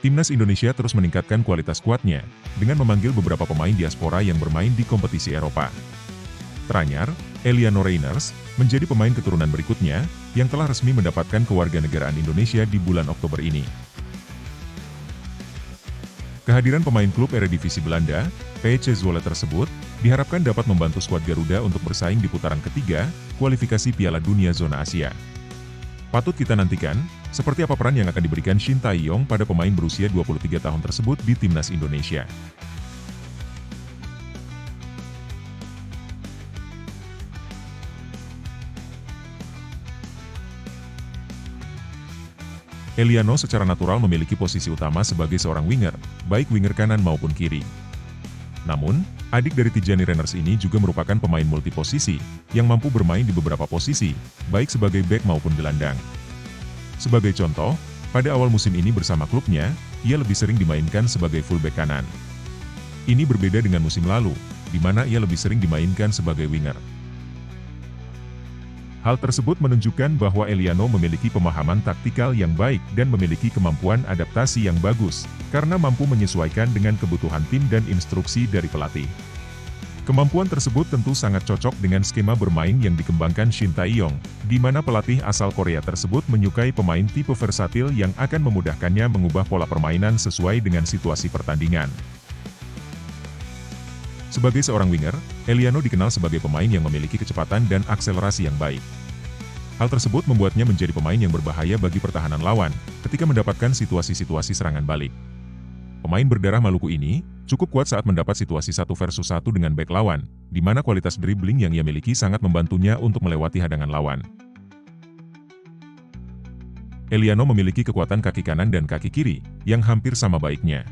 Timnas Indonesia terus meningkatkan kualitas skuadnya, dengan memanggil beberapa pemain diaspora yang bermain di kompetisi Eropa. Teranyar, Eliano Reiners, menjadi pemain keturunan berikutnya, yang telah resmi mendapatkan kewarganegaraan Indonesia di bulan Oktober ini. Kehadiran pemain klub Eredivisie Belanda, PSV Zwolle tersebut, diharapkan dapat membantu skuad Garuda untuk bersaing di putaran ketiga, kualifikasi Piala Dunia Zona Asia. Patut kita nantikan, seperti apa peran yang akan diberikan Shin Tae-yong pada pemain berusia 23 tahun tersebut di Timnas Indonesia. Eliano secara natural memiliki posisi utama sebagai seorang winger, baik winger kanan maupun kiri. Namun, adik dari Tijani Reiners ini juga merupakan pemain multiposisi, yang mampu bermain di beberapa posisi, baik sebagai bek maupun gelandang. Sebagai contoh, pada awal musim ini bersama klubnya, ia lebih sering dimainkan sebagai fullback kanan. Ini berbeda dengan musim lalu, di mana ia lebih sering dimainkan sebagai winger. Hal tersebut menunjukkan bahwa Eliano memiliki pemahaman taktikal yang baik dan memiliki kemampuan adaptasi yang bagus, karena mampu menyesuaikan dengan kebutuhan tim dan instruksi dari pelatih. Kemampuan tersebut tentu sangat cocok dengan skema bermain yang dikembangkan Shin Tae-yong, di mana pelatih asal Korea tersebut menyukai pemain tipe versatil yang akan memudahkannya mengubah pola permainan sesuai dengan situasi pertandingan. Sebagai seorang winger, Eliano dikenal sebagai pemain yang memiliki kecepatan dan akselerasi yang baik. Hal tersebut membuatnya menjadi pemain yang berbahaya bagi pertahanan lawan, ketika mendapatkan situasi-situasi serangan balik. Pemain berdarah Maluku ini, cukup kuat saat mendapat situasi 1 versus 1 dengan bek lawan, di mana kualitas dribbling yang ia miliki sangat membantunya untuk melewati hadangan lawan. Eliano memiliki kekuatan kaki kanan dan kaki kiri, yang hampir sama baiknya.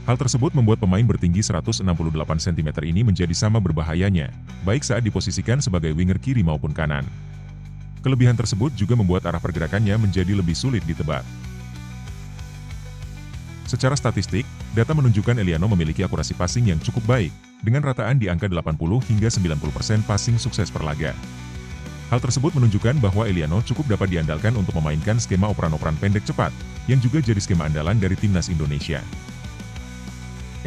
Hal tersebut membuat pemain bertinggi 168 cm ini menjadi sama berbahayanya, baik saat diposisikan sebagai winger kiri maupun kanan. Kelebihan tersebut juga membuat arah pergerakannya menjadi lebih sulit ditebak. Secara statistik, data menunjukkan Eliano memiliki akurasi passing yang cukup baik, dengan rataan di angka 80 hingga 90% passing sukses per laga. Hal tersebut menunjukkan bahwa Eliano cukup dapat diandalkan untuk memainkan skema operan-operan pendek cepat, yang juga jadi skema andalan dari Timnas Indonesia.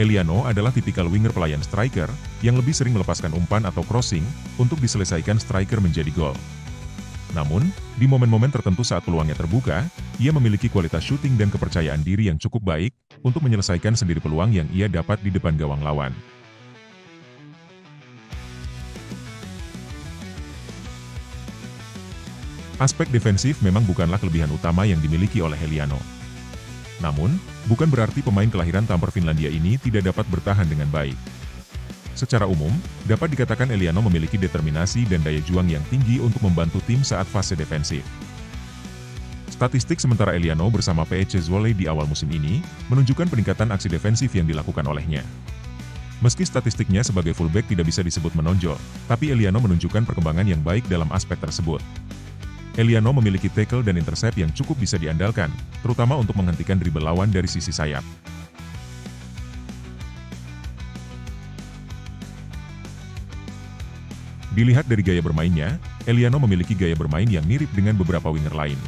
Eliano adalah tipikal winger pelayan striker, yang lebih sering melepaskan umpan atau crossing, untuk diselesaikan striker menjadi gol. Namun, di momen-momen tertentu saat peluangnya terbuka, ia memiliki kualitas shooting dan kepercayaan diri yang cukup baik, untuk menyelesaikan sendiri peluang yang ia dapat di depan gawang lawan. Aspek defensif memang bukanlah kelebihan utama yang dimiliki oleh Eliano. Namun, bukan berarti pemain kelahiran Tampere Finlandia ini tidak dapat bertahan dengan baik. Secara umum, dapat dikatakan Eliano memiliki determinasi dan daya juang yang tinggi untuk membantu tim saat fase defensif. Statistik sementara Eliano bersama PSV Zwolle di awal musim ini, menunjukkan peningkatan aksi defensif yang dilakukan olehnya. Meski statistiknya sebagai fullback tidak bisa disebut menonjol, tapi Eliano menunjukkan perkembangan yang baik dalam aspek tersebut. Eliano memiliki tackle dan intercept yang cukup bisa diandalkan, terutama untuk menghentikan dribble lawan dari sisi sayap. Dilihat dari gaya bermainnya, Eliano memiliki gaya bermain yang mirip dengan beberapa winger lain.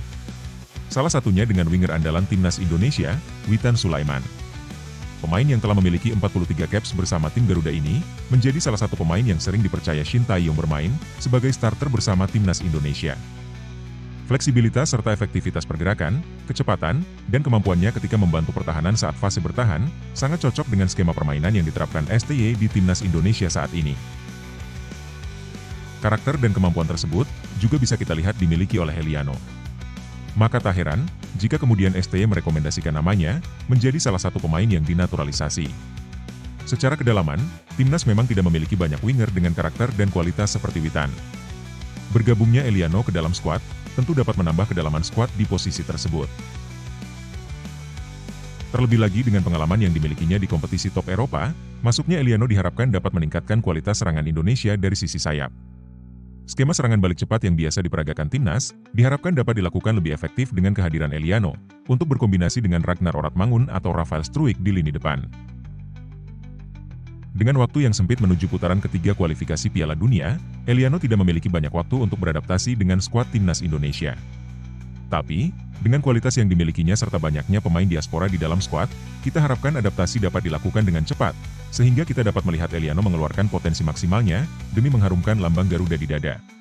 Salah satunya dengan winger andalan Timnas Indonesia, Witan Sulaiman. Pemain yang telah memiliki 43 caps bersama tim Garuda ini, menjadi salah satu pemain yang sering dipercaya Shin Tae-yong bermain, sebagai starter bersama Timnas Indonesia. Fleksibilitas serta efektivitas pergerakan, kecepatan, dan kemampuannya ketika membantu pertahanan saat fase bertahan, sangat cocok dengan skema permainan yang diterapkan STY di Timnas Indonesia saat ini. Karakter dan kemampuan tersebut, juga bisa kita lihat dimiliki oleh Eliano. Maka tak heran, jika kemudian STY merekomendasikan namanya, menjadi salah satu pemain yang dinaturalisasi. Secara kedalaman, Timnas memang tidak memiliki banyak winger dengan karakter dan kualitas seperti Witan. Bergabungnya Eliano ke dalam skuad, tentu dapat menambah kedalaman skuad di posisi tersebut. Terlebih lagi dengan pengalaman yang dimilikinya di kompetisi top Eropa, masuknya Eliano diharapkan dapat meningkatkan kualitas serangan Indonesia dari sisi sayap. Skema serangan balik cepat yang biasa diperagakan Timnas, diharapkan dapat dilakukan lebih efektif dengan kehadiran Eliano, untuk berkombinasi dengan Ragnar Oratmangun atau Rafael Struijk di lini depan. Dengan waktu yang sempit menuju putaran ketiga kualifikasi Piala Dunia, Eliano tidak memiliki banyak waktu untuk beradaptasi dengan skuad Timnas Indonesia. Tapi, dengan kualitas yang dimilikinya serta banyaknya pemain diaspora di dalam skuad, kita harapkan adaptasi dapat dilakukan dengan cepat, sehingga kita dapat melihat Eliano mengeluarkan potensi maksimalnya, demi mengharumkan lambang Garuda di dada.